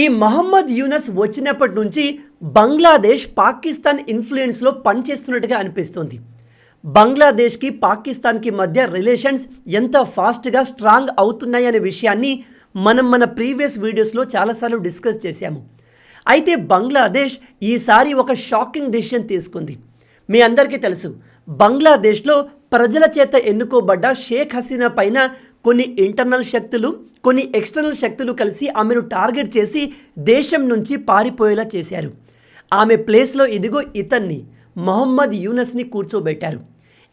ఈ మహమ్మద్ యూనస్ వచ్చినప్పటి నుంచి బంగ్లాదేశ్ పాకిస్తాన్ ఇన్ఫ్లుయెన్స్లో పనిచేస్తున్నట్టుగా అనిపిస్తుంది. బంగ్లాదేశ్కి పాకిస్తాన్కి మధ్య రిలేషన్స్ ఎంత ఫాస్ట్గా స్ట్రాంగ్ అవుతున్నాయనే విషయాన్ని మన ప్రీవియస్ వీడియోస్లో చాలాసార్లు డిస్కస్ చేశాము. అయితే బంగ్లాదేశ్ ఈసారి ఒక షాకింగ్ డెసిషన్ తీసుకుంది. మీ అందరికీ తెలుసు, బంగ్లాదేశ్లో ప్రజల చేత ఎన్నుకోబడ్డ షేక్ హసీనా పైన కొన్ని ఇంటర్నల్ శక్తులు, కొన్ని ఎక్స్టర్నల్ శక్తులు కలిసి ఆమెను టార్గెట్ చేసి దేశం నుంచి పారిపోయేలా చేశారు. ఆమె ప్లేస్లో ఇదిగో ఇతన్ని, మహమ్మద్ యూనస్ని కూర్చోబెట్టారు.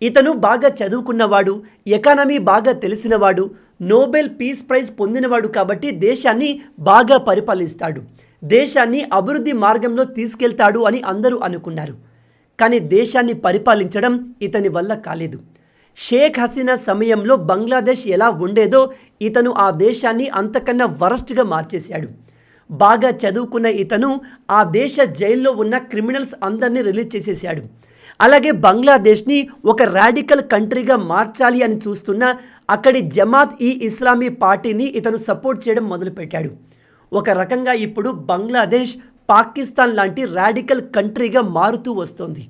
ఇతను బాగా చదువుకున్నవాడు, ఎకానమీ బాగా తెలిసినవాడు, నోబెల్ పీస్ ప్రైజ్ పొందినవాడు కాబట్టి దేశాన్ని బాగా పరిపాలిస్తాడు, దేశాన్ని అభివృద్ధి మార్గంలో తీసుకెళ్తాడు అని అందరూ అనుకున్నారు. కానీ దేశాన్ని పరిపాలించడం ఇతని వల్ల కాలేదు. షేక్ హసీనా సమయంలో బంగ్లాదేశ్ ఎలా ఉండేదో ఇతను ఆ దేశాన్ని అంతకన్నా వరస్ట్గా మార్చేశాడు. బాగా చదువుకున్న ఇతను ఆ దేశ జైల్లో ఉన్న క్రిమినల్స్ అందరినీ రిలీజ్ చేసేశాడు. అలాగే బంగ్లాదేశ్ని ఒక రాడికల్ కంట్రీగా మార్చాలి అని చూస్తున్న అక్కడి జమాత్ ఈ ఇస్లామీ పార్టీని ఇతను సపోర్ట్ చేయడం మొదలుపెట్టాడు. ఒక రకంగా ఇప్పుడు బంగ్లాదేశ్ పాకిస్తాన్ లాంటి రాడికల్ కంట్రీగా మారుతూ వస్తుంది.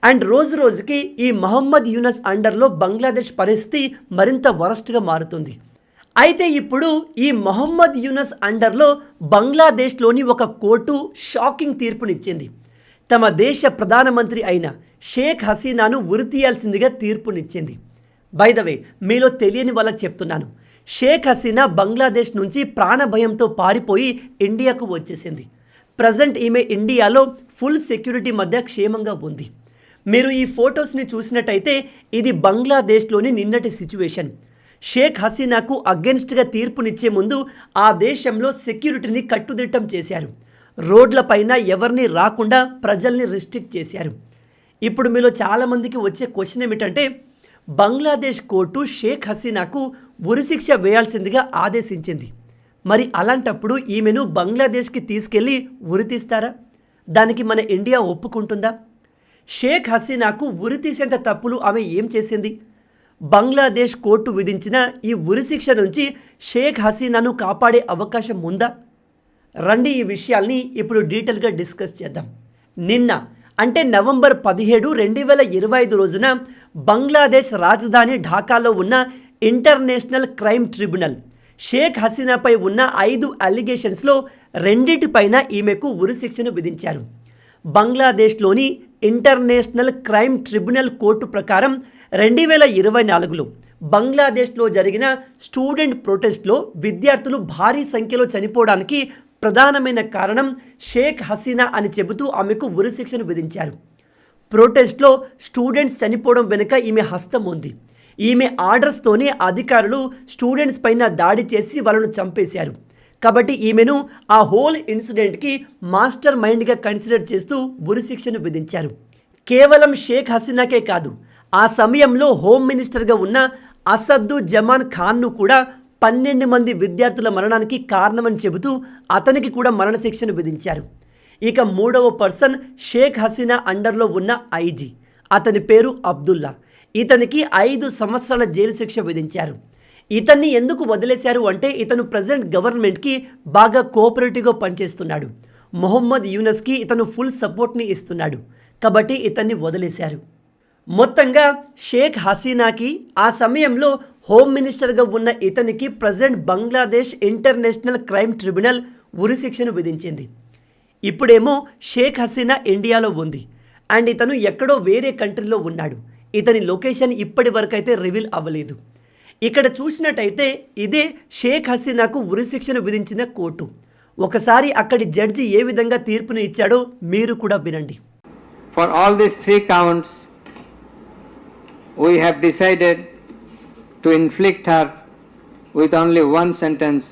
అండ్ రోజు రోజుకి ఈ మహమ్మద్ యూనస్ అండర్లో బంగ్లాదేశ్ పరిస్థితి మరింత వరస్ట్గా మారుతుంది. అయితే ఇప్పుడు ఈ మహమ్మద్ యూనస్ అండర్లో బంగ్లాదేశ్లోని ఒక కోర్టు షాకింగ్ తీర్పునిచ్చింది. తమ దేశ ప్రధానమంత్రి అయిన షేక్ హసీనాను ఉరితీయాల్సిందిగా తీర్పునిచ్చింది. బై ద వే, మీలో తెలియని వాళ్ళకి చెప్తున్నాను, షేక్ హసీనా బంగ్లాదేశ్ నుంచి ప్రాణభయంతో పారిపోయి ఇండియాకు వచ్చేసింది. ప్రజెంట్ ఈమె ఇండియాలో ఫుల్ సెక్యూరిటీ మధ్య క్షేమంగా ఉంది. మీరు ఈ ఫొటోస్ని చూసినట్టయితే ఇది బంగ్లాదేశ్లోని నిన్నటి సిచ్యువేషన్. షేక్ హసీనాకు అగెన్స్ట్గా తీర్పునిచ్చే ముందు ఆ దేశంలో సెక్యూరిటీని కట్టుదిట్టం చేశారు. రోడ్లపైన ఎవరిని రాకుండా ప్రజల్ని రిస్ట్రిక్ట్ చేశారు. ఇప్పుడు మీలో చాలామందికి వచ్చే క్వశ్చన్ ఏమిటంటే, బంగ్లాదేశ్ కోర్టు షేక్ హసీనాకు ఉరిశిక్ష వేయాల్సిందిగా ఆదేశించింది. మరి అలాంటప్పుడు ఈమెను బంగ్లాదేశ్కి తీసుకెళ్ళి ఉరితీస్తారా? దానికి మన ఇండియా ఒప్పుకుంటుందా? షేక్ హసీనాకు ఉరి తీసేంత తప్పులు ఆమె ఏం చేసింది? బంగ్లాదేశ్ కోర్టు విధించిన ఈ ఉరిశిక్ష నుంచి షేక్ హసీనాను కాపాడే అవకాశం ఉందా? రండి ఈ విషయాల్ని ఇప్పుడు డీటెయిల్గా డిస్కస్ చేద్దాం. నిన్న అంటే నవంబర్ 17, 2025 రోజున బంగ్లాదేశ్ రాజధాని ఢాకాలో ఉన్న ఇంటర్నేషనల్ క్రైమ్ ట్రిబ్యునల్ షేక్ హసీనాపై ఉన్న 5 అలిగేషన్స్లో 2పైన ఈమెకు ఉరిశిక్షను విధించారు. బంగ్లాదేశ్లోని ఇంటర్నేషనల్ క్రైమ్ ట్రిబ్యునల్ కోర్టు ప్రకారం 2024లో బంగ్లాదేశ్లో జరిగిన స్టూడెంట్ ప్రొటెస్ట్లో విద్యార్థులు భారీ సంఖ్యలో చనిపోవడానికి ప్రధానమైన కారణం షేక్ హసీనా అని చెబుతూ ఆమెకు ఉరిశిక్షను విధించారు. ప్రొటెస్ట్లో స్టూడెంట్స్ చనిపోవడం వెనుక ఈమె హస్తం ఉంది. ఈమె ఆర్డర్స్తోనే అధికారులు స్టూడెంట్స్ పైన దాడి చేసి వాళ్ళను చంపేశారు. కాబట్టి ఈమెను ఆ హోల్ ఇన్సిడెంట్కి మాస్టర్ మైండ్గా కన్సిడర్ చేస్తూ ఉరిశిక్షను విధించారు. కేవలం షేక్ హసీనాకే కాదు, ఆ సమయంలో హోమ్ మినిస్టర్గా ఉన్న అసద్దుజ్జమాన్ ఖాన్ను కూడా 12 మంది విద్యార్థుల మరణానికి కారణమని చెబుతూ అతనికి కూడా మరణశిక్షను విధించారు. ఇక 3వ పర్సన్ షేక్ హసీనా అండర్లో ఉన్న ఐజీ, అతని పేరు అబ్దుల్లా. ఇతనికి 5 సంవత్సరాల జైలు శిక్ష విధించారు. ఇతన్ని ఎందుకు వదిలేశారు అంటే ఇతను ప్రజెంట్ గవర్నమెంట్కి బాగా కోఆపరేటివ్గా పనిచేస్తున్నాడు. మొహమ్మద్ యూనస్కి ఇతను ఫుల్ సపోర్ట్ని ఇస్తున్నాడు కాబట్టి ఇతన్ని వదిలేశారు. మొత్తంగా షేక్ హసీనాకి ఆ సమయంలో హోమ్ మినిస్టర్గా ఉన్న ఇతనికి present Bangladesh international crime tribunal ఉరిశిక్షను విధించింది. ఇప్పుడేమో షేక్ హసీనా ఇండియాలో ఉంది అండ్ ఇతను ఎక్కడో వేరే కంట్రీలో ఉన్నాడు. ఇతని లొకేషన్ ఇప్పటి వరకైతే రివీల్ అవ్వలేదు. ఇక్కడ చూసినట్టయితే ఇదే షేక్ హసీనాకు ఉరిశిక్షను విధించిన కోర్టు. ఒకసారి అక్కడి జడ్జి ఏ విధంగా తీర్పుని ఇచ్చాడో మీరు కూడా వినండి. For all these 3 counts we have decided to inflict her with only one sentence,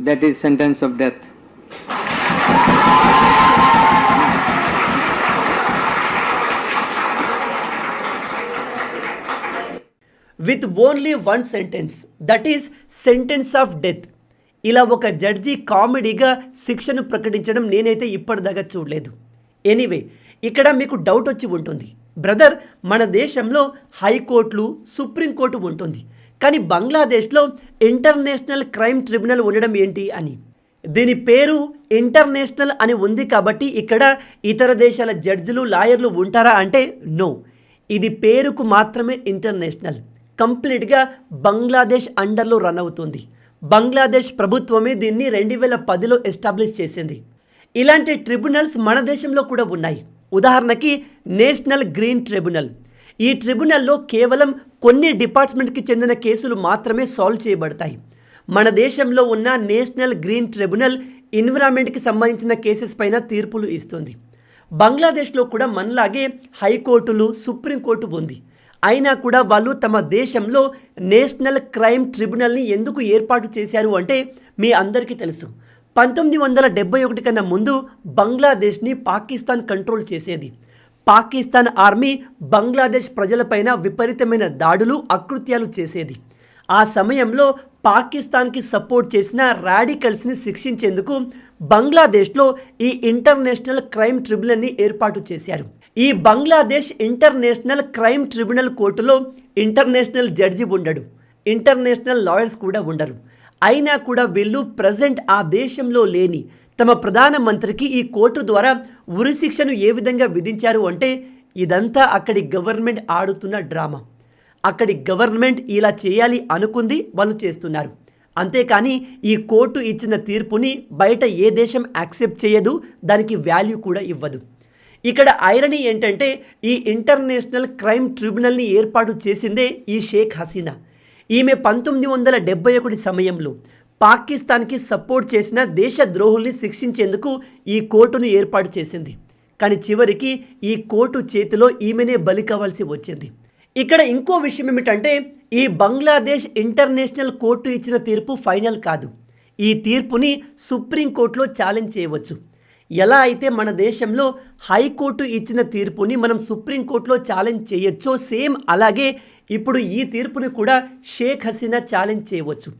that is sentence of death. With only 1 sentence, that is sentence of death. ఇలా ఒక జడ్జి కామెడీగా శిక్షను ప్రకటించడం నేనైతే ఇప్పటిదాకా చూడలేదు. ఎనీవే, ఇక్కడ మీకు డౌట్ వచ్చి ఉంటుంది, బ్రదర్ మన దేశంలో హైకోర్టులు, సుప్రీంకోర్టు ఉంటుంది, కానీ బంగ్లాదేశ్లో ఇంటర్నేషనల్ క్రైమ్ ట్రిబ్యునల్ ఉండడం ఏంటి అని. దీని పేరు ఇంటర్నేషనల్ అని ఉంది కాబట్టి ఇక్కడ ఇతర దేశాల జడ్జిలు లాయర్లు ఉంటారా అంటే నో, ఇది పేరుకు మాత్రమే ఇంటర్నేషనల్. కంప్లీట్గా బంగ్లాదేశ్ అండర్లో రన్ అవుతుంది. బంగ్లాదేశ్ ప్రభుత్వమే దీన్ని 2010లో ఎస్టాబ్లిష్ చేసింది. ఇలాంటి ట్రిబ్యునల్స్ మన దేశంలో కూడా ఉన్నాయి. ఉదాహరణకి నేషనల్ గ్రీన్ ట్రిబ్యునల్. ఈ ట్రిబ్యునల్లో కేవలం కొన్ని డిపార్ట్మెంట్కి చెందిన కేసులు మాత్రమే సాల్వ్ చేయబడతాయి. మన దేశంలో ఉన్న నేషనల్ గ్రీన్ ట్రిబ్యునల్ ఎన్విరాన్మెంట్కి సంబంధించిన కేసెస్ పైన తీర్పులు ఇస్తుంది. బంగ్లాదేశ్లో కూడా మనలాగే హైకోర్టులు, సుప్రీంకోర్టు ఉంది. అయినా కూడా వాళ్ళు తమ దేశంలో నేషనల్ క్రైమ్ ట్రిబ్యునల్ని ఎందుకు ఏర్పాటు చేశారు అంటే మీ అందరికీ తెలుసు. 1971 కన్నా ముందు బంగ్లాదేశ్ని పాకిస్తాన్ కంట్రోల్ చేసేది. పాకిస్తాన్ ఆర్మీ బంగ్లాదేశ్ ప్రజలపైన విపరీతమైన దాడులు, అకృత్యాలు చేసేది. ఆ సమయంలో పాకిస్తాన్కి సపోర్ట్ చేసిన రాడికల్స్ని శిక్షించేందుకు బంగ్లాదేశ్లో ఈ ఇంటర్నేషనల్ క్రైమ్ ట్రిబ్యునల్ని ఏర్పాటు చేశారు. ఈ బంగ్లాదేశ్ ఇంటర్నేషనల్ క్రైమ్ ట్రిబ్యునల్ కోర్టులో ఇంటర్నేషనల్ జడ్జి ఉండడు, ఇంటర్నేషనల్ లాయర్స్ కూడా ఉండరు. అయినా కూడా వీళ్ళు ప్రజెంట్ ఆ దేశంలో లేని తమ ప్రధానమంత్రికి ఈ కోర్టు ద్వారా ఉరిశిక్షను ఏ విధంగా విధించారు అంటే ఇదంతా అక్కడి గవర్నమెంట్ ఆడుతున్న డ్రామా. అక్కడి గవర్నమెంట్ ఇలా చేయాలి అనుకుంది, వాళ్ళు చేస్తున్నారు. అంతేకాని ఈ కోర్టు ఇచ్చిన తీర్పుని బయట ఏ దేశం యాక్సెప్ట్ చేయదు, దానికి వాల్యూ కూడా ఇవ్వదు. ఇక్కడ ఐరనీ ఏంటంటే ఈ ఇంటర్నేషనల్ క్రైమ్ ట్రిబ్యునల్ని ఏర్పాటు చేసిందే ఈ షేక్ హసీనా. ఈమె 1971 సమయంలో పాకిస్తాన్కి సపోర్ట్ చేసిన దేశద్రోహుల్ని శిక్షించేందుకు ఈ కోర్టును ఏర్పాటు చేసింది. కానీ చివరికి ఈ కోర్టు చేతిలో ఈమెనే బలి కావాల్సి వచ్చింది. ఇక్కడ ఇంకో విషయం ఏమిటంటే ఈ బంగ్లాదేశ్ ఇంటర్నేషనల్ కోర్టు ఇచ్చిన తీర్పు ఫైనల్ కాదు. ఈ తీర్పుని సుప్రీంకోర్టులో ఛాలెంజ్ చేయవచ్చు. ఎలా అయితే మన దేశంలో హైకోర్టు ఇచ్చిన తీర్పుని మనం సుప్రీంకోర్టులో ఛాలెంజ్ చేయొచ్చో సేమ్ అలాగే ఇప్పుడు ఈ తీర్పుని కూడా షేక్ హసీనా ఛాలెంజ్ చేయవచ్చు.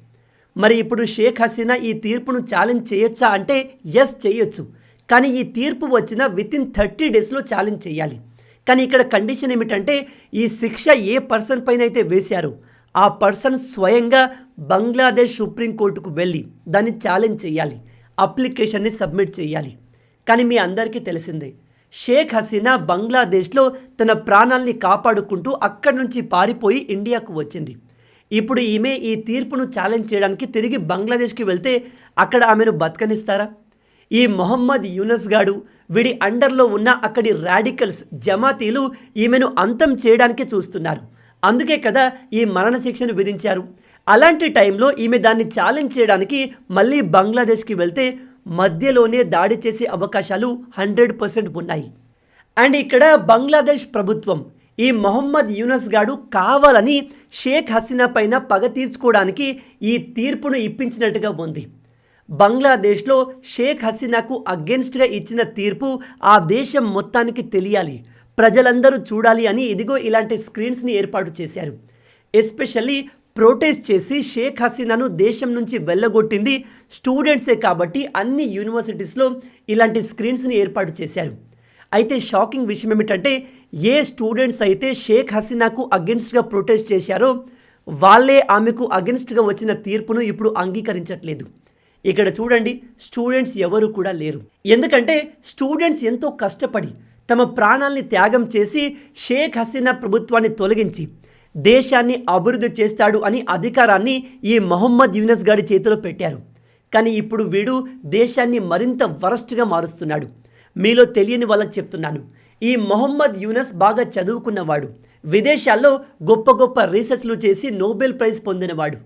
మరి ఇప్పుడు షేక్ హసీనా ఈ తీర్పును ఛాలెంజ్ చేయొచ్చా అంటే ఎస్ చేయొచ్చు. కానీ ఈ తీర్పు వచ్చిన వితిన్ 30 డేస్లో ఛాలెంజ్ చేయాలి. కానీ ఇక్కడ కండిషన్ ఏమిటంటే ఈ శిక్ష ఏ పర్సన్ పైన అయితే వేశారో ఆ పర్సన్ స్వయంగా బంగ్లాదేశ్ సుప్రీంకోర్టుకు వెళ్ళి దాన్ని ఛాలెంజ్ చేయాలి, అప్లికేషన్ని సబ్మిట్ చేయాలి. కానీ మీ అందరికీ తెలిసిందే షేక్ హసీనా బంగ్లాదేశ్లో తన ప్రాణాల్ని కాపాడుకుంటూ అక్కడి నుంచి పారిపోయి ఇండియాకు వచ్చింది. ఇప్పుడు ఈమె ఈ తీర్పును ఛాలెంజ్ చేయడానికి తిరిగి బంగ్లాదేశ్కి వెళ్తే అక్కడ ఆమెను బతకనిస్తారా? ఈ మొహమ్మద్ యూనస్ గాడు, వీడి అండర్లో ఉన్న అక్కడి రాడికల్స్, జమాతీలు ఈమెను అంతం చేయడానికి చూస్తున్నారు. అందుకే కదా ఈ మరణశిక్షను విధించారు. అలాంటి టైంలో ఈమె దాన్ని ఛాలెంజ్ చేయడానికి మళ్ళీ బంగ్లాదేశ్కి వెళ్తే మధ్యలోనే దాడి చేసే అవకాశాలు 100% ఉన్నాయి. అండ్ ఇక్కడ బంగ్లాదేశ్ ప్రభుత్వం ఈ మొహమ్మద్ యూనస్ గాడు కావాలని షేక్ హసీనా పైన పగ తీర్చుకోవడానికి ఈ తీర్పును ఇప్పించినట్టుగా ఉంది. బంగ్లాదేశ్లో షేక్ హసీనాకు అగెన్స్ట్గా ఇచ్చిన తీర్పు ఆ దేశం మొత్తానికి తెలియాలి, ప్రజలందరూ చూడాలి అని ఇదిగో ఇలాంటి స్క్రీన్స్ని ఏర్పాటు చేశారు. ఎస్పెషల్లీ ప్రొటెస్ట్ చేసి షేక్ హసీనాను దేశం నుంచి వెళ్ళగొట్టింది స్టూడెంట్సే కాబట్టి అన్ని యూనివర్సిటీస్లో ఇలాంటి స్క్రీన్స్ని ఏర్పాటు చేశారు. అయితే షాకింగ్ విషయం ఏమిటంటే ఏ స్టూడెంట్స్ అయితే షేక్ హసీనాకు అగెన్స్ట్గా ప్రొటెస్ట్ చేశారో వాళ్ళే ఆమెకు అగెన్స్ట్గా వచ్చిన తీర్పును ఇప్పుడు అంగీకరించట్లేదు. ఇక్కడ చూడండి, స్టూడెంట్స్ ఎవరు కూడా లేరు. ఎందుకంటే స్టూడెంట్స్ ఎంతో కష్టపడి తమ ప్రాణాల్ని త్యాగం చేసి షేక్ హసీనా ప్రభుత్వాన్ని తొలగించి దేశాన్ని అభివృద్ధి చేస్తాడు అని అధికారాన్ని ఈ మొహమ్మద్ యూనస్ గాడి చేతిలో పెట్టారు. కానీ ఇప్పుడు వీడు దేశాన్ని మరింత వరస్ట్గా మారుస్తున్నాడు. మీలో తెలియని వాళ్ళకి చెప్తున్నాను, ఈ మొహమ్మద్ యూనస్ బాగా చదువుకున్నవాడు, విదేశాల్లో గొప్ప గొప్ప రీసెర్చ్లు చేసి నోబెల్ ప్రైజ్ పొందినవాడు.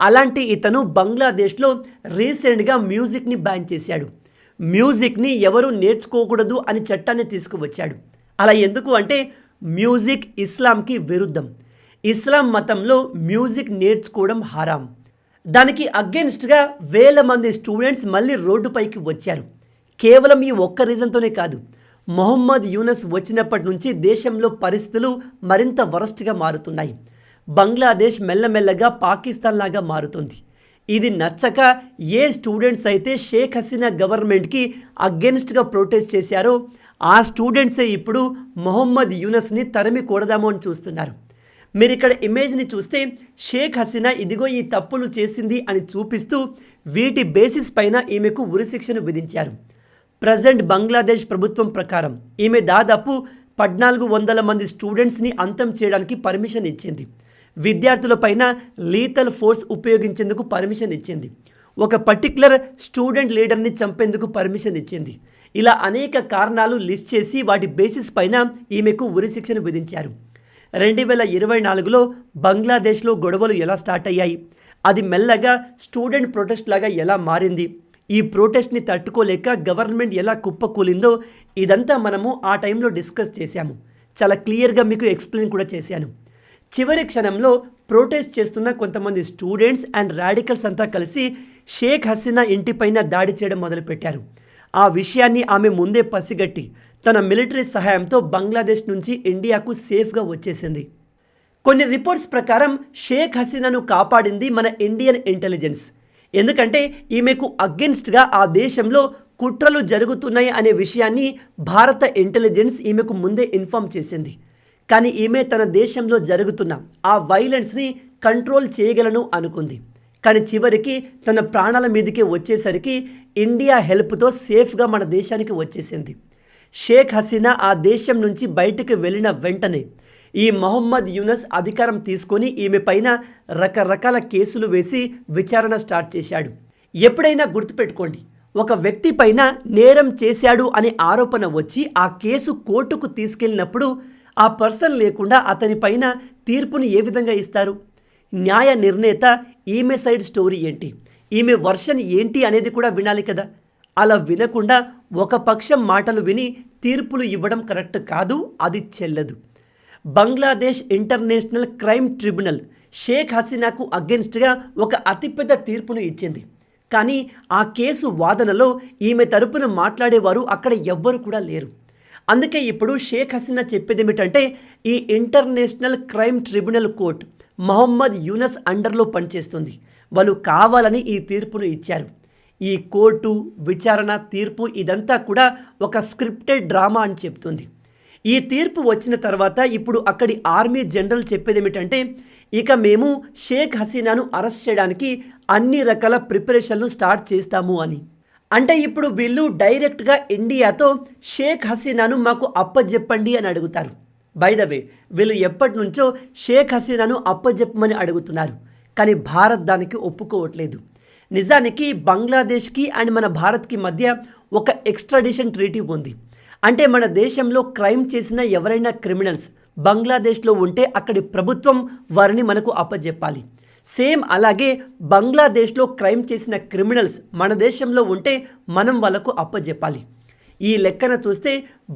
అలాంటి ఇతను బంగ్లాదేశ్లో రీసెంట్గా మ్యూజిక్ని బ్యాన్ చేశాడు. మ్యూజిక్ని ఎవరు నేర్చుకోకూడదు అని చట్టాన్ని తీసుకువచ్చాడు. అలా ఎందుకు అంటే మ్యూజిక్ ఇస్లాంకి విరుద్ధం. ఇస్లాం మతంలో మ్యూజిక్ నేర్చుకోవడం హరాం. దానికి అగెన్స్ట్గా వేల మంది స్టూడెంట్స్ మళ్ళీ రోడ్డుపైకి వచ్చారు. కేవలం ఈ ఒక్క రీజన్తోనే కాదు, మొహమ్మద్ యూనస్ వచ్చినప్పటి నుంచి దేశంలో పరిస్థితులు మరింత వరస్ట్గా మారుతున్నాయి. బంగ్లాదేశ్ మెల్లమెల్లగా పాకిస్తాన్ లాగా మారుతుంది. ఇది నచ్చక ఏ స్టూడెంట్స్ అయితే షేక్ హసీనా గవర్నమెంట్కి అగెన్స్ట్గా ప్రొటెస్ట్ చేశారో ఆ స్టూడెంట్సే ఇప్పుడు మొహమ్మద్ యూనస్ని తరిమి కొడదాము అని చూస్తున్నారు. మీరు ఇక్కడ ఇమేజ్ని చూస్తే షేక్ హసీనా ఇదిగో ఈ తప్పులు చేసింది అని చూపిస్తూ వీటి బేసిస్ పైన ఈమెకు ఉరిశిక్షను విధించారు. ప్రజెంట్ బంగ్లాదేశ్ ప్రభుత్వం ప్రకారం ఈమె దాదాపు 1400 మంది స్టూడెంట్స్ని అంతం చేయడానికి పర్మిషన్ ఇచ్చింది. విద్యార్థులపైన లీతల్ ఫోర్స్ ఉపయోగించేందుకు పర్మిషన్ ఇచ్చింది. ఒక పర్టిక్యులర్ స్టూడెంట్ లీడర్ని చంపేందుకు పర్మిషన్ ఇచ్చింది. ఇలా అనేక కారణాలు లిస్ట్ చేసి వాటి బేసిస్ పైన ఈమెకు ఉరిశిక్షను విధించారు. 2024లో బంగ్లాదేశ్లో గొడవలు ఎలా స్టార్ట్ అయ్యాయి, అది మెల్లగా స్టూడెంట్ ప్రొటెస్ట్ లాగా ఎలా మారింది, ఈ ప్రొటెస్ట్ని తట్టుకోలేక గవర్నమెంట్ ఎలా కుప్పకూలిందో ఇదంతా మనము ఆ టైంలో డిస్కస్ చేశాము. చాలా క్లియర్గా మీకు ఎక్స్ప్లెయిన్ కూడా చేశాను. చివరి క్షణంలో ప్రొటెస్ట్ చేస్తున్న కొంతమంది స్టూడెంట్స్ అండ్ రాడికల్స్ అంతా కలిసి షేక్ హసీనా ఇంటిపైన దాడి చేయడం మొదలుపెట్టారు. ఆ విషయాన్ని ఆమె ముందే పసిగట్టి తన మిలిటరీ సహాయంతో బంగ్లాదేశ్ నుంచి ఇండియాకు సేఫ్గా వచ్చేసింది. కొన్ని రిపోర్ట్స్ ప్రకారం షేక్ హసీనాను కాపాడింది మన ఇండియన్ ఇంటెలిజెన్స్. ఎందుకంటే ఈమెకు అగెన్స్ట్గా ఆ దేశంలో కుట్రలు జరుగుతున్నాయి అనే విషయాన్ని భారత ఇంటెలిజెన్స్ ఈమెకు ముందే ఇన్ఫామ్ చేసింది. కానీ ఈమె తన దేశంలో జరుగుతున్న ఆ వైలెన్స్ని కంట్రోల్ చేయగలను అనుకుంది. కానీ చివరికి తన ప్రాణాల మీదకి వచ్చేసరికి ఇండియా హెల్ప్తో సేఫ్గా మన దేశానికి వచ్చేసింది. షేక్ హసీనా ఆ దేశం నుంచి బయటకు వెళ్ళిన వెంటనే ఈ మొహమ్మద్ యూనస్ అధికారం తీసుకొని ఈమె పైన రకరకాల కేసులు వేసి విచారణ స్టార్ట్ చేశాడు. ఎప్పుడైనా గుర్తుపెట్టుకోండి, ఒక వ్యక్తి పైన నేరం చేశాడు అనే ఆరోపణ వచ్చి ఆ కేసు కోర్టుకు తీసుకెళ్ళినప్పుడు ఆ పర్సన్ లేకుండా అతని పైన తీర్పుని ఏ విధంగా ఇస్తారు? న్యాయ నిర్ణేత ఈమె సైడ్ స్టోరీ ఏంటి, ఈమె వర్షన్ ఏంటి అనేది కూడా వినాలి కదా. అలా వినకుండా ఒక పక్షం మాటలు విని తీర్పులు ఇవ్వడం కరెక్ట్ కాదు, అది చెల్లదు. Bangladesh international crime tribunal Sheikh హసీనాకు అగెన్స్ట్గా ఒక అతిపెద్ద తీర్పును ఇచ్చింది. కానీ ఆ కేసు వాదనలో ఈమె తరపున మాట్లాడేవారు అక్కడ ఎవ్వరు కూడా లేరు. అందుకే ఇప్పుడు షేక్ హసీనా చెప్పేది ఏమిటంటే ఈ international crime tribunal court Mohammad Yunus అండర్లో పనిచేస్తుంది. వాళ్ళు కావాలని ఈ తీర్పును ఇచ్చారు. ఈ కోర్టు విచారణ తీర్పు ఇదంతా కూడా ఒక స్క్రిప్టెడ్ డ్రామా అని చెప్తుంది. ఈ తీర్పు వచ్చిన తర్వాత ఇప్పుడు అక్కడి ఆర్మీ జనరల్ చెప్పేది ఏమిటంటే ఇక మేము షేక్ హసీనాను అరెస్ట్ చేయడానికి అన్ని రకాల ప్రిపరేషన్లు స్టార్ట్ చేస్తాము అని. అంటే ఇప్పుడు వీళ్ళు డైరెక్ట్గా ఇండియాతో షేక్ హసీనాను మాకు అప్పజెప్పండి అని అడుగుతారు. బై ద వే, వీళ్ళు ఎప్పటి నుంచో షేక్ హసీనాను అప్పజెప్పమని అడుగుతున్నారు. కానీ భారత్ దానికి ఒప్పుకోవట్లేదు. నిజానికి బంగ్లాదేశ్కి అండ్ మన భారత్కి మధ్య ఒక ఎక్స్ట్రాడిషన్ ట్రీటీ ఉంది. అంటే మన దేశంలో క్రైమ్ చేసిన ఎవరైనా క్రిమినల్స్ బంగ్లాదేశ్లో ఉంటే అక్కడి ప్రభుత్వం వారిని మనకు అప్పజెప్పాలి. సేమ్ అలాగే బంగ్లాదేశ్లో క్రైమ్ చేసిన క్రిమినల్స్ మన దేశంలో ఉంటే మనం వాళ్ళకు అప్పజెప్పాలి. ఈ లెక్కన చూస్తే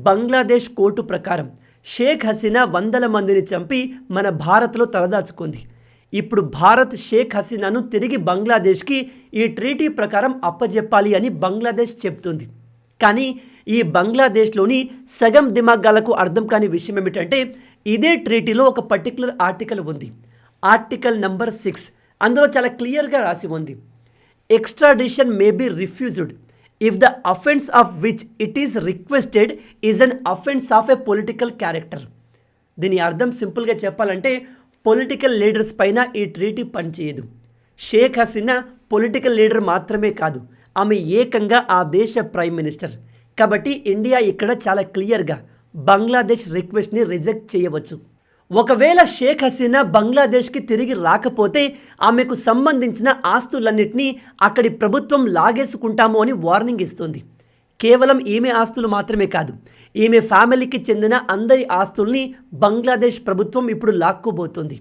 బంగ్లాదేశ్ కోర్టు ప్రకారం షేక్ హసీనా 100 మందిని చంపి మన భారత్లో తలదాచుకుంది. ఇప్పుడు భారత్ షేక్ హసీనాను తిరిగి బంగ్లాదేశ్కి ఈ ట్రీటీ ప్రకారం అప్పజెప్పాలి అని బంగ్లాదేశ్ చెప్తుంది. కానీ ఈ బంగ్లాదేశ్లోని సగం దిమాగాలకు అర్థం కాని విషయం ఏమిటంటే ఇదే ట్రీటీలో ఒక పర్టికులర్ ఆర్టికల్ ఉంది. Article number 6. అందులో చాలా క్లియర్గా రాసి ఉంది, extradition may be refused if the offence of which it is requested is an offence of a political character. దీని అర్థం సింపుల్గా చెప్పాలంటే పొలిటికల్ లీడర్స్ పైన ఈ ట్రీటీ పనిచేయదు. షేక్ హసీనా పొలిటికల్ లీడర్ మాత్రమే కాదు, ఆమె ఏకంగా ఆ దేశ ప్రైమ్ మినిస్టర్. కాబట్టి ఇండియా ఇక్కడ చాలా క్లియర్గా బంగ్లాదేశ్ రిక్వెస్ట్ని రిజెక్ట్ చేయవచ్చు. ఒకవేళ షేక్ హసీనా బంగ్లాదేశ్కి తిరిగి రాకపోతే ఆమెకు సంబంధించిన ఆస్తులన్నింటినీ అక్కడి ప్రభుత్వం లాగేసుకుంటాము అని వార్నింగ్ ఇస్తుంది. కేవలం ఈమె ఆస్తులు మాత్రమే కాదు, ఈమె ఫ్యామిలీకి చెందిన అందరి ఆస్తుల్ని బంగ్లాదేశ్ ప్రభుత్వం ఇప్పుడు లాక్కోబోతుంది.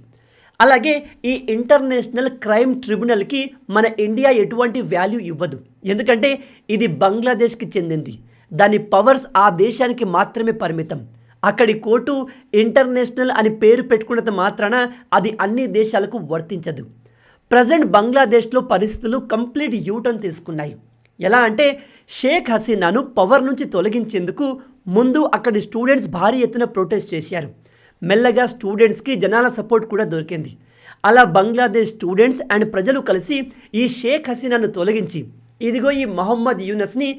అలాగే ఈ ఇంటర్నేషనల్ క్రైమ్ ట్రిబ్యునల్కి మన ఇండియా ఎటువంటి వాల్యూ ఇవ్వదు. ఎందుకంటే ఇది బంగ్లాదేశ్కి చెందింది. దాని పవర్స్ ఆ దేశానికి మాత్రమే పరిమితం. అక్కడి కోర్టు ఇంటర్నేషనల్ అని పేరు పెట్టుకున్నంత మాత్రాన అది అన్ని దేశాలకు వర్తించదు. ప్రజెంట్ బంగ్లాదేశ్లో పరిస్థితులు కంప్లీట్ యూటర్న్ తీసుకున్నాయి. ఎలా అంటే షేక్ హసీనాను పవర్ నుంచి తొలగించేందుకు ముందు అక్కడి స్టూడెంట్స్ భారీ ఎత్తున ప్రొటెస్ట్ చేశారు. మెల్లగా స్టూడెంట్స్కి జనాల సపోర్ట్ కూడా దొరికింది. అలా బంగ్లాదేశ్ స్టూడెంట్స్ అండ్ ప్రజలు కలిసి ఈ షేక్ హసీనాను తొలగించి ఇదిగో ఈ మొహమ్మద్ యూనస్ని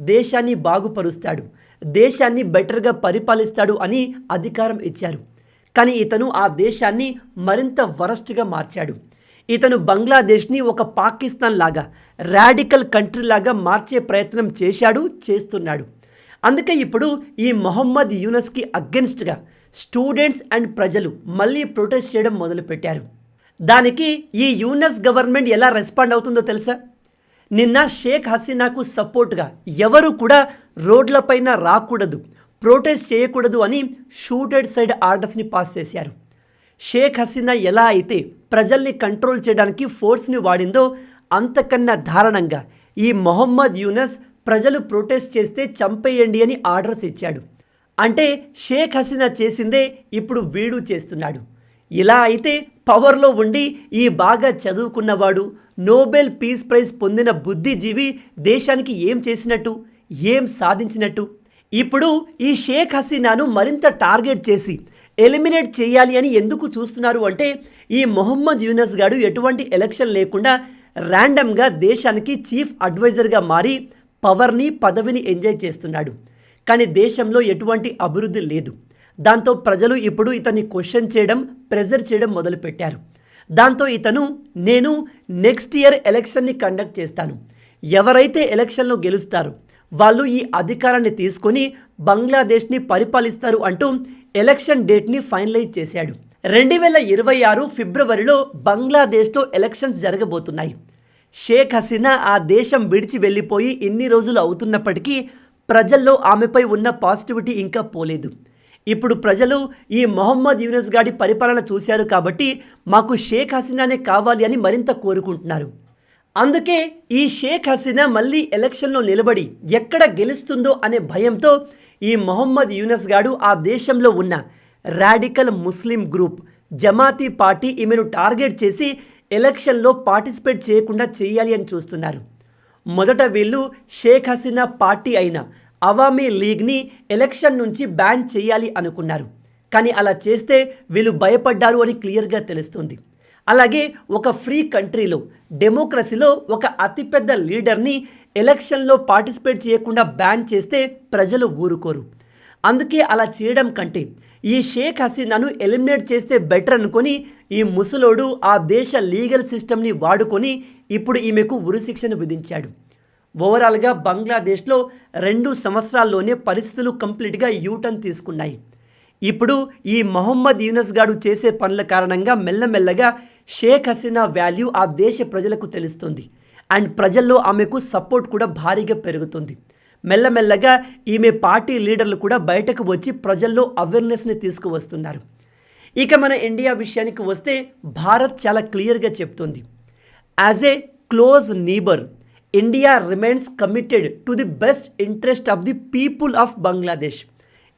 దేశాన్ని బాగుపరుస్తాడు, దేశాన్ని బెటర్గా పరిపాలిస్తాడు అని అధికారం ఇచ్చారు. కానీ ఇతను ఆ దేశాన్ని మరింత వరస్ట్గా మార్చాడు. ఇతను బంగ్లాదేశ్ని ఒక పాకిస్తాన్ లాగా రాడికల్ కంట్రీ లాగా మార్చే ప్రయత్నం చేస్తున్నాడు. అందుకే ఇప్పుడు ఈ మొహమ్మద్ యూనస్కి అగెన్స్ట్గా స్టూడెంట్స్ అండ్ ప్రజలు మళ్ళీ ప్రొటెస్ట్ చేయడం మొదలుపెట్టారు. దానికి ఈ యూనస్ గవర్నమెంట్ ఎలా రెస్పాండ్ అవుతుందో తెలుసా? నిన్న షేక్ హసీనాకు సపోర్ట్గా ఎవరు కూడా రోడ్లపైన రాకూడదు, ప్రొటెస్ట్ చేయకూడదు అని షూటెడ్ సైడ్ ఆర్డర్స్ని పాస్ చేశారు. షేక్ హసీనా ఎలా అయితే ప్రజల్ని కంట్రోల్ చేయడానికి ఫోర్స్ని వాడిందో అంతకన్నా దారుణంగా ఈ మొహమ్మద్ యూనస్ ప్రజలు ప్రొటెస్ట్ చేస్తే చంపేయండి అని ఆర్డర్స్ ఇచ్చాడు. అంటే షేక్ హసీనా చేసిందే ఇప్పుడు వీడు చేస్తున్నాడు. ఇలా అయితే పవర్లో ఉండి ఈ బాగా చదువుకున్నవాడు, నోబెల్ పీస్ ప్రైజ్ పొందిన బుద్ధిజీవి దేశానికి ఏం చేసినట్టు, ఏం సాధించినట్టు? ఇప్పుడు ఈ షేక్ హసీనాను మరింత టార్గెట్ చేసి ఎలిమినేట్ చేయాలి అని ఎందుకు చూస్తున్నారు అంటే, ఈ మొహమ్మద్ యూనస్ గాడు ఎటువంటి ఎలక్షన్ లేకుండా ర్యాండమ్గా దేశానికి చీఫ్ అడ్వైజర్గా మారి పవర్ని, పదవిని ఎంజాయ్ చేస్తున్నాడు. కానీ దేశంలో ఎటువంటి అభివృద్ధి లేదు. దాంతో ప్రజలు ఇప్పుడు ఇతన్ని క్వశ్చన్ చేయడం, ప్రెజర్ చేయడం మొదలుపెట్టారు. దాంతో ఇతను నేను నెక్స్ట్ ఇయర్ ఎలక్షన్ని కండక్ట్ చేస్తాను, ఎవరైతే ఎలక్షన్లో గెలుస్తారో వాళ్ళు ఈ అధికారాన్ని తీసుకొని బంగ్లాదేశ్ని పరిపాలిస్తారు అంటూ ఎలక్షన్ డేట్ని ఫైనలైజ్ చేశాడు. 2026 ఫిబ్రవరిలో బంగ్లాదేశ్లో ఎలక్షన్స్ జరగబోతున్నాయి. షేక్ హసీనా ఆ దేశం విడిచి వెళ్ళిపోయి ఇన్ని రోజులు అవుతున్నప్పటికీ ప్రజల్లో ఆమెపై ఉన్న పాజిటివిటీ ఇంకా పోలేదు. ఇప్పుడు ప్రజలు ఈ మొహమ్మద్ యూనస్ గాడి పరిపాలన చూశారు కాబట్టి మాకు షేక్ హసీనానే కావాలి అని మరింత కోరుకుంటున్నారు. అందుకే ఈ షేక్ హసీనా మళ్ళీ ఎలక్షన్లో నిలబడి ఎక్కడ గెలుస్తుందో అనే భయంతో ఈ మొహమ్మద్ యూనస్ గాడు ఆ దేశంలో ఉన్న రాడికల్ ముస్లిం గ్రూప్ జమాతీ పార్టీ ఈమెను టార్గెట్ చేసి ఎలక్షన్లో పార్టిసిపేట్ చేయకుండా చేయాలి అని చూస్తున్నారు. మొదట వీళ్ళు షేక్ హసీనా పార్టీ అయిన అవామీ లీగ్ని ఎలక్షన్ నుంచి బ్యాన్ చేయాలి అనుకున్నారు. కానీ అలా చేస్తే వీళ్ళు భయపడ్డారు అని క్లియర్గా తెలుస్తుంది. అలాగే ఒక ఫ్రీ కంట్రీలో, డెమోక్రసీలో ఒక అతిపెద్ద లీడర్ని ఎలక్షన్లో పార్టిసిపేట్ చేయకుండా బ్యాన్ చేస్తే ప్రజలు ఊరుకోరు. అందుకే అలా చేయడం కంటే ఈ షేక్ హసీనాను ఎలిమినేట్ చేస్తే బెటర్ అనుకొని ఈ ముసలోడు ఆ దేశ లీగల్ సిస్టమ్ని వాడుకొని ఇప్పుడు ఈమెకు ఉరిశిక్షను విధించాడు. ఓవరాల్గా బంగ్లాదేశ్లో 2 సంవత్సరాల్లోనే పరిస్థితులు కంప్లీట్గా యూటర్న్ తీసుకున్నాయి. ఇప్పుడు ఈ మొహమ్మద్ యూనస్ గాడు చేసే పనుల కారణంగా మెల్లమెల్లగా షేక్ హసీనా వాల్యూ ఆ దేశ ప్రజలకు తెలుస్తుంది. అండ్ ప్రజల్లో ఆమెకు సపోర్ట్ కూడా భారీగా పెరుగుతుంది. మెల్లమెల్లగా ఈమె పార్టీ లీడర్లు కూడా బయటకు వచ్చి ప్రజల్లో అవేర్నెస్ని తీసుకువస్తున్నారు. ఇక మన ఇండియా విషయానికి వస్తే భారత్ చాలా క్లియర్గా చెప్తుంది, as a close neighbour India remains committed to the best interest of the people of Bangladesh,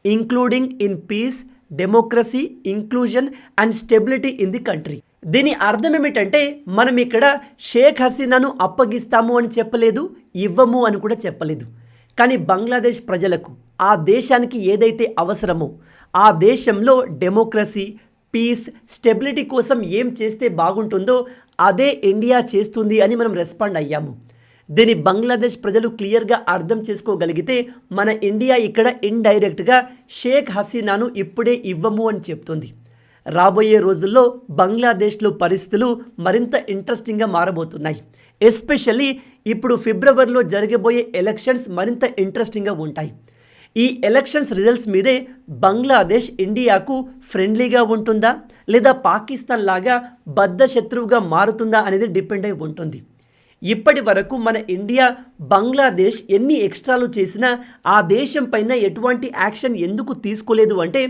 including in peace, democracy, inclusion and stability in the country. దీని అర్థం ఏమిటంటే మనం ఇక్కడ షేక్ హసీనాను అప్పగిస్తాము అని చెప్పలేదు, ఇవ్వము అని కూడా చెప్పలేదు. కానీ బంగ్లాదేశ్ ప్రజలకు ఆ దేశానికి ఏదైతే అవసరమో, ఆ దేశంలో డెమోక్రసీ, పీస్, స్టెబిలిటీ కోసం ఏం చేస్తే బాగుంటుందో అదే ఇండియా చేస్తుంది అని మనం రెస్పాండ్ అయ్యాము. దీన్ని బంగ్లాదేశ్ ప్రజలు క్లియర్గా అర్థం చేసుకోగలిగితే మన ఇండియా ఇక్కడ ఇండైరెక్ట్గా షేక్ హసీనాను ఇప్పుడే ఇవ్వము అని చెప్తుంది. రాబోయే రోజుల్లో బంగ్లాదేశ్లో పరిస్థితులు మరింత ఇంట్రెస్టింగ్గా మారబోతున్నాయి. ఎస్పెషల్లీ ఇప్పుడు ఫిబ్రవరిలో జరగబోయే ఎలక్షన్స్ మరింత ఇంట్రెస్టింగ్గా ఉంటాయి. ఈ ఎలక్షన్స్ రిజల్ట్స్ మీదే బంగ్లాదేశ్ ఇండియాకు ఫ్రెండ్లీగా ఉంటుందా లేదా పాకిస్తాన్ లాగా బద్ధ శత్రువుగా మారుతుందా అనేది డిపెండ్ అయి ఉంటుంది. ఇప్పటి వరకు మన ఇండియా బంగ్లాదేశ్ ఎన్ని ఎక్స్ట్రాలు చేసినా ఆ దేశం పైన ఎటువంటి యాక్షన్ ఎందుకు తీసుకోలేదు అంటే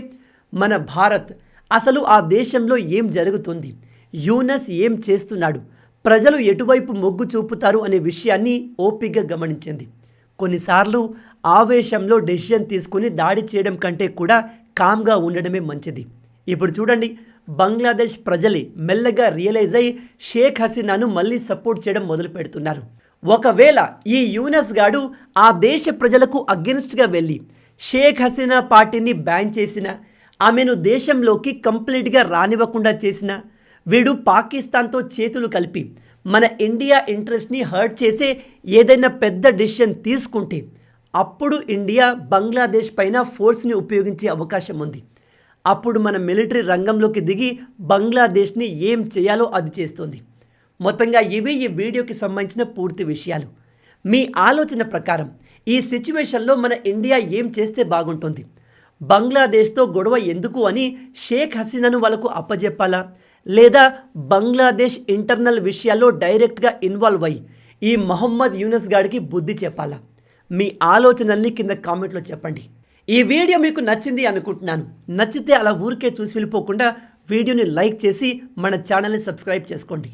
మన భారత్ అసలు ఆ దేశంలో ఏం జరుగుతుంది, యూనస్ ఏం చేస్తున్నాడు, ప్రజలు ఎటువైపు మొగ్గు చూపుతారు అనే విషయాన్ని ఓపికగా గమనించింది. కొన్నిసార్లు ఆవేశంలో డెసిషన్ తీసుకుని దాడి చేయడం కంటే కూడా కామ్గా ఉండడమే మంచిది. ఇప్పుడు చూడండి, బంగ్లాదేశ్ ప్రజలే మెల్లగా రియలైజ్ అయ్యి షేక్ హసీనాను మళ్ళీ సపోర్ట్ చేయడం మొదలు పెడుతున్నారు. ఒకవేళ ఈ యూనస్ గాడు ఆ దేశ ప్రజలకు అగెన్స్ట్గా వెళ్ళి షేక్ హసీనా పార్టీని బ్యాన్ చేసిన, ఆమెను దేశంలోకి కంప్లీట్గా రానివ్వకుండా చేసిన, వీడు పాకిస్తాన్తో చేతులు కలిపి మన ఇండియా ఇంట్రెస్ట్ని హర్ట్ చేసే ఏదైనా పెద్ద డెసిషన్ తీసుకుంటే అప్పుడు ఇండియా బంగ్లాదేశ్ పైన ఫోర్స్ని ఉపయోగించే అవకాశం ఉంది. అప్పుడు మన మిలిటరీ రంగంలోకి దిగి బంగ్లాదేశ్ని ఏం చేయాలో అది చేస్తుంది. మొత్తంగా ఇవే ఈ వీడియోకి సంబంధించిన పూర్తి విషయాలు. మీ ఆలోచన ప్రకారం ఈ సిచ్యువేషన్లో మన ఇండియా ఏం చేస్తే బాగుంటుంది? బంగ్లాదేశ్తో గొడవ ఎందుకు అని షేక్ హసీనాను వాళ్ళకు అప్పజెప్పాలా, లేదా బంగ్లాదేశ్ ఇంటర్నల్ విషయాల్లో డైరెక్ట్గా ఇన్వాల్వ్ అయ్యి ఈ మొహమ్మద్ యూనస్ గాడికి బుద్ధి చెప్పాలా? మీ ఆలోచనల్ని కింద కామెంట్లో చెప్పండి. ఈ వీడియో మీకు నచ్చింది అనుకుంటున్నాను. నచ్చితే అలా ఊరికే చూసి వెళ్ళిపోకుండా వీడియోని లైక్ చేసి మన ఛానల్ని సబ్స్క్రైబ్ చేసుకోండి.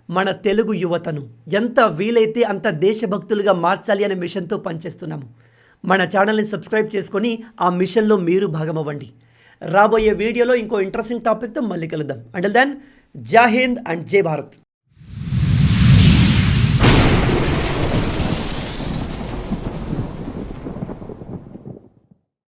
మన తెలుగు యువతను ఎంత వీలైతే అంత దేశభక్తులుగా మార్చాలి అనే మిషన్తో పనిచేస్తున్నాము. మన ఛానల్ని సబ్స్క్రైబ్ చేసుకొని ఆ మిషన్లో మీరు భాగమవ్వండి. రాబోయే వీడియోలో ఇంకో ఇంట్రెస్టింగ్ టాపిక్తో మళ్ళీ కలుద్దాం. అంటిల్ దెన్, జై హింద్ అండ్ జై భారత్.